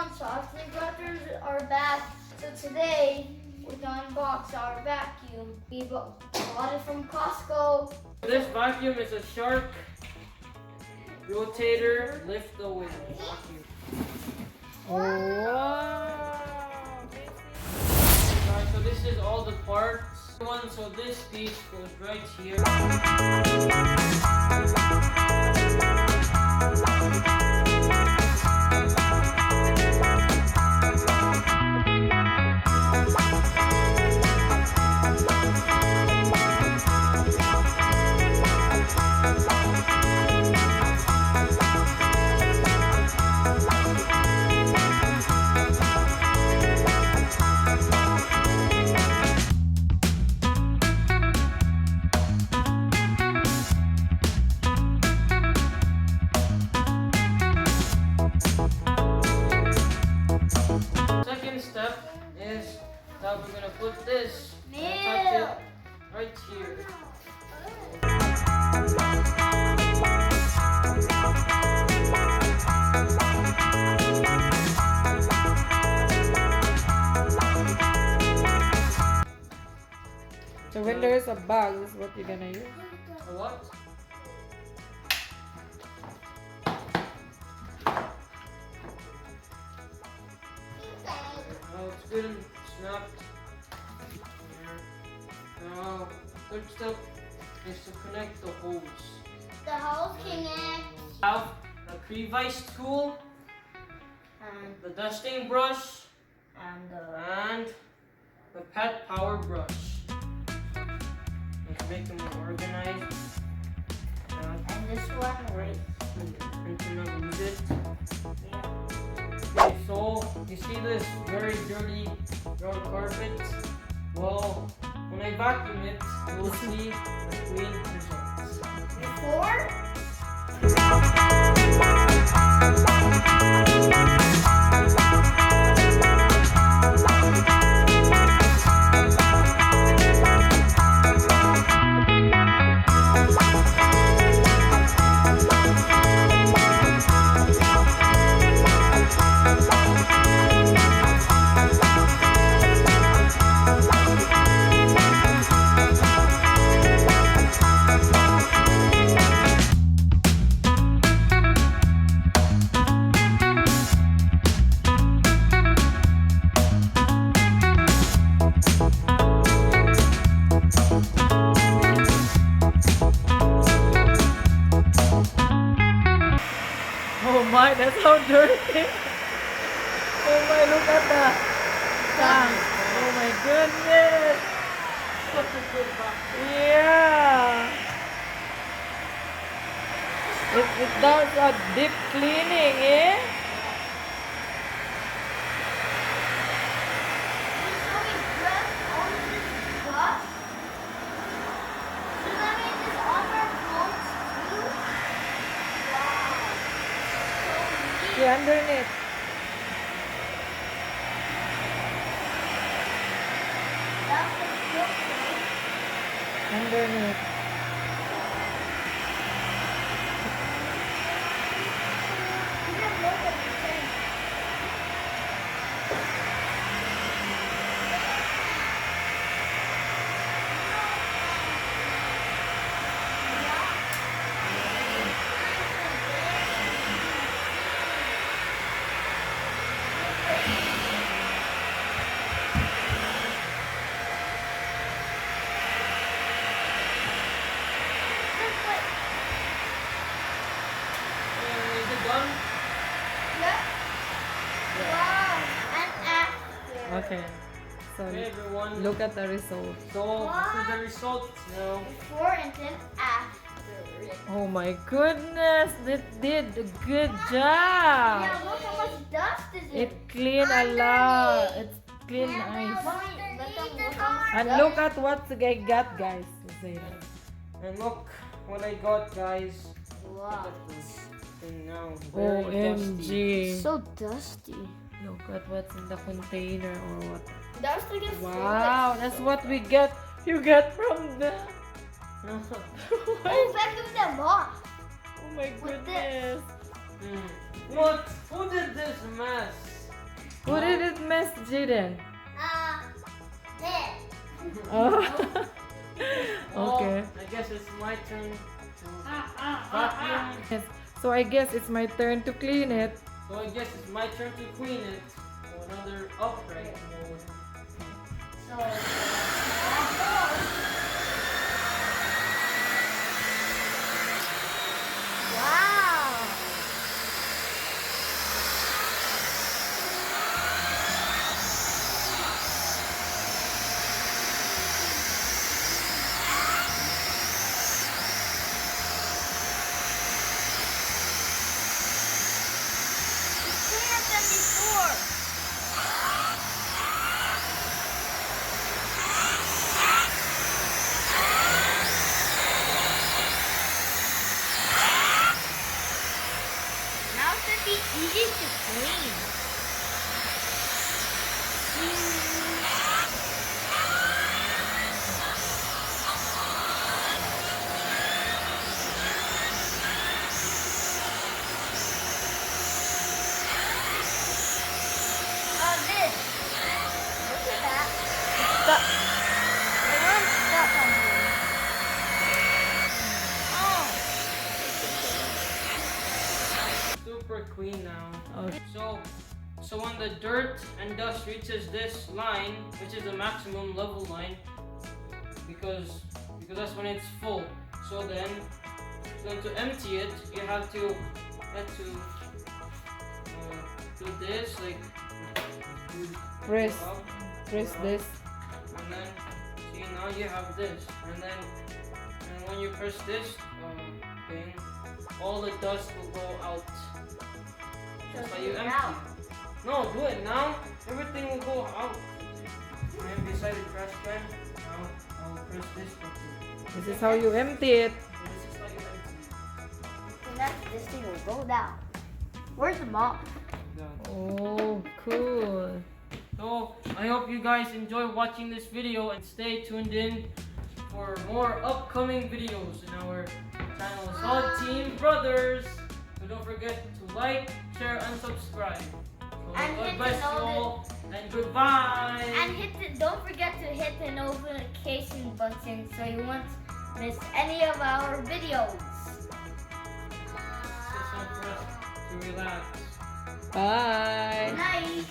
months, our flea gutters are back. So today, we're gonna unbox our vacuum. We bought it from Costco. This vacuum is a Shark Rotator lift away vacuum. Oh, wow! Alright, so this is all the parts. So this piece goes right here. Second step is that we're gonna put this and touch it right here. So when there's a bug, this is what you're gonna use? A what? Oh, it's good and snapped. Now, third step is to connect the hose. The hose connect. Have the Crevice Tool, And the dusting brush, and and the pet power brush. Let's make them more organized. this one right And to not lose it. here. Okay, so you see this very dirty road carpet? Well, when I vacuum it, you will see the clean results. Before. Oh my, that's how dirty. Oh my, look at that tank. Oh my goodness. Such a good vacuum. Yeah. It does a deep cleaning, eh? So we press on this brush. So that means it's on our phones too. Wow. So neat. See underneath. That's the filter. Underneath. You can look at the thing. Is it done? Yeah. Wow. And after. Okay. So Okay, everyone. look at the result. So this is the result now. Before and then after. Oh my goodness, it did a good Yeah, job. look how much dust is It it. cleaned a lot. It's clean nice. And look at what I got, guys. Say that. And look what I got, guys. Look Wow. at this thing now. Very dusty. OMG. So dusty. Look at what's in the container or what. Dust against Wow, that's what we get. You get from the. Oh, vacuum them off. Oh my With goodness. What? Who did this mess? What did it mess, Jaden? Head. Oh. Well, Okay. I guess it's my turn to vacuum. Yes. So I guess it's my turn to clean it. So I guess it's my turn to clean it. So another upright mode. So, wow. It's cleaner than before. Now it should be easy to clean. This. Look at that. Stop. I want stuff on here. Oh. Super clean now. Okay. So when the dirt and dust reaches this line, which is the maximum level line, because that's when it's full. So then to empty it, you have to do this, like Press. up, Press up, this. and then see now you have this, and when you press this thing, all the dust will go out. That's why you empty. No, do it now. Everything will go out. And beside the trash can, now I'll press this button. This is how you empty it. This is how you empty And that's this thing will go down. Where's the mop? it. Oh, cool. So I hope you guys enjoy watching this video and stay tuned in for more upcoming videos in our channel, Solid Team Brothers. So don't forget to like, share, and subscribe. So And God hit bless the you all, and goodbye. And don't forget to hit the notification button so you won't miss any of our videos. It's time for us to relax. Bye. Good night.